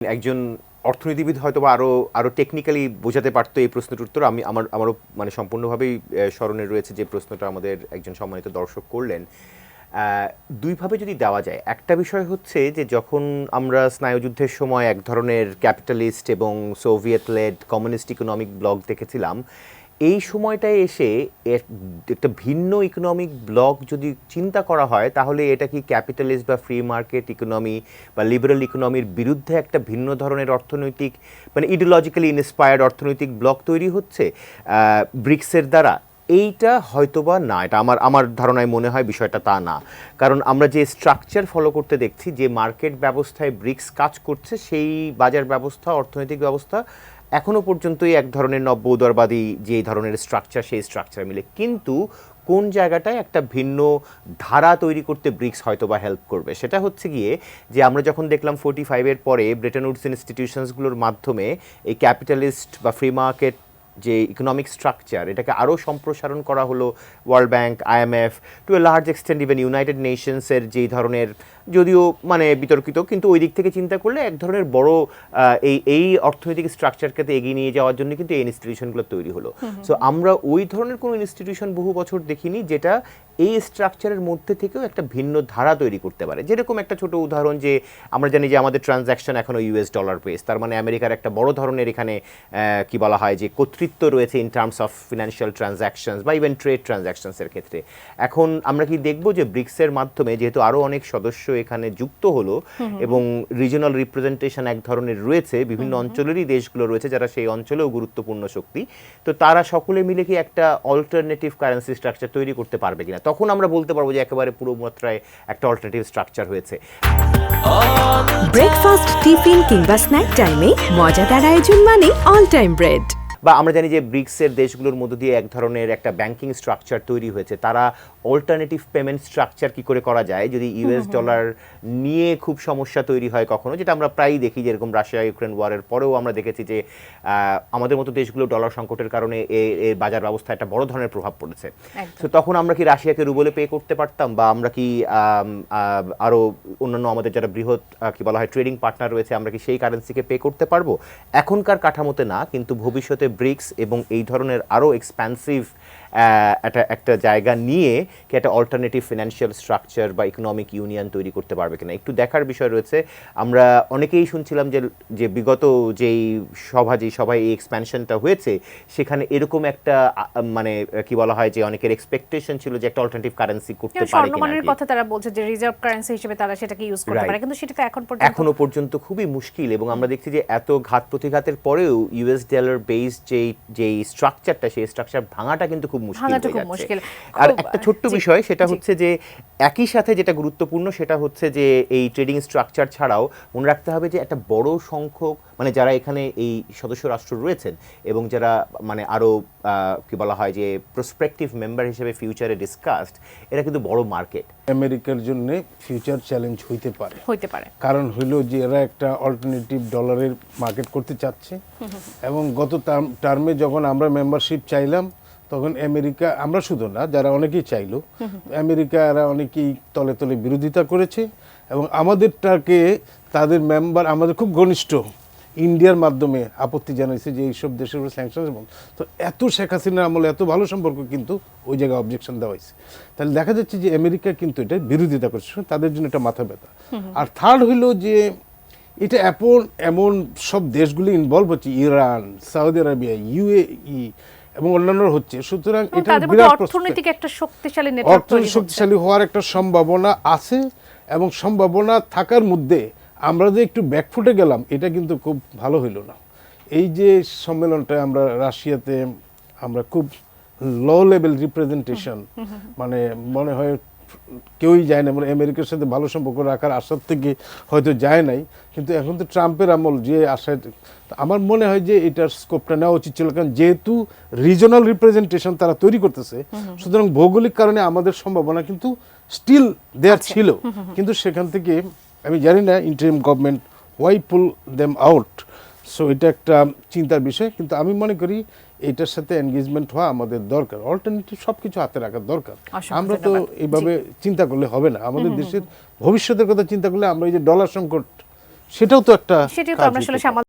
একজন অর্থনীতিবিদ হয়তো বা আরো টেকনিক্যালি বোঝাতে পারতো এই প্রশ্নটার উত্তর। আমারও মানে সম্পূর্ণভাবেই স্মরণে রয়েছে যে প্রশ্নটা আমাদের একজন সম্মানিত দর্শক করলেন। দুইভাবে যদি দেওয়া যায়, একটা বিষয় হচ্ছে যে যখন আমরা স্নায়ুযুদ্ধের সময় এক ধরনের ক্যাপিটালিস্ট এবং Soviet led communist economic bloc দেখেছিলাম, এই সময়টায় এসে একটা ভিন্ন ইকোনমিক ব্লক যদি চিন্তা করা হয়, তাহলে এটা কি ক্যাপিটালিস্ট বা ফ্রি মার্কেট ইকোনমি বা লিবারেল ইকোনমির বিরুদ্ধে একটা ভিন্ন ধরনের অর্থনৈতিক মানে ইডিওলজিক্যালি ইন্সপায়ার্ড অর্থনৈতিক ব্লক তৈরি হচ্ছে ব্রিক্সের দ্বারা? এইটা হয়তোবা না, এটা আমার ধারণায় মনে হয় বিষয়টা তা না। কারণ আমরা যে স্ট্রাকচার ফলো করতে দেখছি, যে মার্কেট ব্যবস্থায় ব্রিক্স কাজ করছে, সেই বাজার ব্যবস্থা, অর্থনৈতিক ব্যবস্থা এখনও পর্যন্তই এক ধরনের নব্য উদারবাদী যে ধরনের স্ট্রাকচার, সেই স্ট্রাকচার মিলে। কিন্তু কোন জায়গাটায় একটা ভিন্ন ধারা তৈরি করতে ব্রিক্স হয়তো বা হেল্প করবে, সেটা হচ্ছে গিয়ে যে আমরা যখন দেখলাম 45-এর পরে ব্রেটন উডস ইনস্টিটিউশনসগুলোর মাধ্যমে এই ক্যাপিটালিস্ট বা ফ্রি মার্কেট যে ইকোনমিক স্ট্রাকচার, এটাকে আরও সম্প্রসারণ করা হলো। World bank, IMF, to a large extent even united নেশনসের যেই ধরনের, যদিও মানে বিতর্কিত, কিন্তু ওই দিক থেকে চিন্তা করলে এক ধরনের বড় এই অর্থনৈতিক স্ট্রাকচারকে এগিয়ে নিয়ে যাওয়ার জন্য কিন্তু এই ইনস্টিটিউশনগুলো তৈরি হলো। সো আমরা ওই ধরনের কোনো ইনস্টিটিউশন বহু বছর দেখিনি যেটা এই স্ট্রাকচারের মধ্যে থেকেও একটা ভিন্ন ধারা তৈরি করতে পারে। যেরকম একটা ছোট উদাহরণ, যে আমরা জানি যে আমাদের ট্রানজ্যাকশন এখনও ইউএস ডলার বেস, তার মানে আমেরিকার একটা বড় ধরনের এখানে কি বলা হয় যে কর্তৃত্ব রয়েছে in terms of financial transactions বা ইভেন ট্রেড ট্রানজ্যাকশনসের ক্ষেত্রে। এখন আমরা কি দেখব যে ব্রিক্সের মাধ্যমে যেহেতু আরও অনেক সদস্য এখানে যুক্ত হলো এবং রিজিওনাল রিপ্রেজেন্টেশন এক ধরনের রয়েছে, বিভিন্ন অঞ্চলেরই দেশগুলো রয়েছে যারা সেই অঞ্চলেও গুরুত্বপূর্ণ শক্তি, তো তারা সকলে মিলে কি একটা অল্টারনেটিভ কারেন্সি স্ট্রাকচার তৈরি করতে পারবে কিনা, তখন আমরা বলতে পারবো যে একেবারে পুরো মাত্রায় একটা অল্টারনেটিভ স্ট্রাকচার হয়েছে। ব্রেকফাস্ট, টিফিন কিংবা স্ন্যাক টাইমে মজাদার আয়োজন মানে অল টাইম ব্রেড। বা আমরা জানি যে ব্রিক্সের দেশগুলোর মধ্য দিয়ে এক ধরনের একটা ব্যাংকিং স্ট্রাকচার তৈরি হয়েছে। তারা অল্টারনেটিভ পেমেন্ট স্ট্রাকচার কি করে করা যায় যদি ইউএস ডলার নিয়ে খুব সমস্যা তৈরি হয় কখনো, যেটা আমরা প্রায়ই দেখি, যেরকম রাশিয়া ইউক্রেন ওয়ারের পরেও আমরা দেখেছি যে আমাদের মতো দেশগুলো ডলার সংকটের কারণে এই বাজার ব্যবস্থায় একটা বড় ধরনের প্রভাব পড়েছে। তো তখন আমরা কি রাশিয়াকে রুবলে পে করতে পারতাম, বা আমরা কি আরও অন্যান্য আমাদের যারা বৃহৎ কি বলা হয় ট্রেডিং পার্টনার রয়েছে, আমরা কি সেই কারেন্সিকে পে করতে পারবো? এখনকার কাঠামোতে না, কিন্তু ভবিষ্যতে ব্রিক্স এবং এই ধরনের আরও এক্সপ্যান্সিভ একটা জায়গা নিয়ে কি একটা অল্টারনেটিভ ফিনান্সিয়াল স্ট্রাকচার বা ইকোনমিক ইউনিয়ন তৈরি করতে পারবে কিনা, একটু দেখার বিষয় রয়েছে। আমরা অনেকেই শুনছিলাম যে বিগত যেই সভায় এই এক্সপ্যানশনটা হয়েছে, সেখানে এরকম একটা মানে কি বলা হয় যে অনেকের এক্সপেকটেশন ছিল যে একটা অল্টারনেটিভ কারেন্সি করতে পারে কিনা। স্বর্ণমানের কথা তারা বলছে যে রিজার্ভ কারেন্সি হিসেবে তারা সেটাকে ইউজ করতে পারে, কিন্তু সেটা এখনো পর্যন্ত খুবই মুশকিল। এবং আমরা দেখছি যে এত ঘাত প্রতিঘাতের পরেও ইউএস ডলার বেস যেই স্ট্রাকচারটা, সেই স্ট্রাকচার ভাঙাটা কিন্তু খুব মুশকিল হয়ে যাচ্ছে। আর একটা ছোট্ট বিষয়, সেটা হচ্ছে যে একই সাথে যেটা গুরুত্বপূর্ণ সেটা হচ্ছে যে এই ট্রেডিং স্ট্রাকচার ছাড়াও মনে রাখতে হবে যে একটা বড় সংখ্যক মানে যারা এখানে এই সদস্য রাষ্ট্র রয়েছেন এবং যারা মানে আরও কি বলা হয় যে প্রসপেক্টিভ মেম্বার হিসেবে ফিউচারে ডিসকাসড, এরা কিন্তু বড় মার্কেট। আমেরিকার জন্য ফিউচার চ্যালেঞ্জ হইতে পারে, কারণ হইল যে এরা একটা অল্টারনেটিভ ডলারের মার্কেট করতে চাচ্ছে। এবং গত টার্মে যখন আমরা মেম্বারশিপ চাইলাম, তখন আমেরিকা, আমরা শুধু না, যারা অনেকেই চাইলো, আমেরিকা এরা অনেকেই তলে তলে বিরোধিতা করেছে। এবং আমাদেরটাকে তাদের মেম্বার, আমাদের খুব ঘনিষ্ঠ ইন্ডিয়ার মাধ্যমে আপত্তি জানাইছে যে এইসব দেশের উপর স্যাংশন। এবং তো এত শেখ হাসিনার আমলে এত ভালো সম্পর্ক, কিন্তু ওই জায়গায় অবজেকশন দেওয়া হয়েছে। তাহলে দেখা যাচ্ছে যে আমেরিকা কিন্তু এটা বিরোধিতা করছে, তাদের জন্য এটা মাথা ব্যথা। আর থার্ড হইল যে এটা এমন সব দেশগুলি ইনভলভ হচ্ছে, ইরান, সৌদি আরবিয়া, ইউএই এবং অন্যান্য হচ্ছে। সুতরাং এটা বিরাট অর্থনৈতিক একটা শক্তিশালী নেটওয়ার্ক, শক্তিশালী হওয়ার একটা সম্ভাবনা আছে। এবং সম্ভাবনা থাকার মধ্যে আমরা যে একটু ব্যাকফুটে গেলাম, এটা কিন্তু খুব ভালো হইল না। এই যে সম্মেলনটা আমরা রাশিয়াতে আমরা খুব লো লেভেল রিপ্রেজেন্টেশন, মানে মনে হয় কেউই যায় না, মানে আমেরিকার সাথে ভালো সম্পর্ক রাখার আশার থেকে হয়তো যায় নাই। কিন্তু এখন তো ট্রাম্পের আমল, যে আশায় আমার মনে হয় যে এটার স্কোপটা নেওয়া উচিত ছিল। কারণ যেহেতু রিজনাল রিপ্রেজেন্টেশন তারা তৈরি করতেছে, সুতরাং ভৌগোলিক কারণে আমাদের সম্ভাবনা কিন্তু স্টিল দেয়ার ছিল। কিন্তু সেখান থেকে আমি জানি না ইন্টারিম গভর্নমেন্ট ওয়াই পুল দেম আউট। সো এটা একটা চিন্তার বিষয়। কিন্তু আমি মনে করি এটার সাথে এনগেজমেন্ট হওয়া আমাদের দরকার, অল্টারনেটিভ সব কিছু হাতে রাখার দরকার। আমরা তো এইভাবে চিন্তা করলে হবে না। আমাদের দেশের ভবিষ্যতের কথা চিন্তা করলে আমরা এই যে ডলার সংকট, সেটাও তো একটা সেটাও তো কাজ আমরা হতে আসলে পারে। সামাল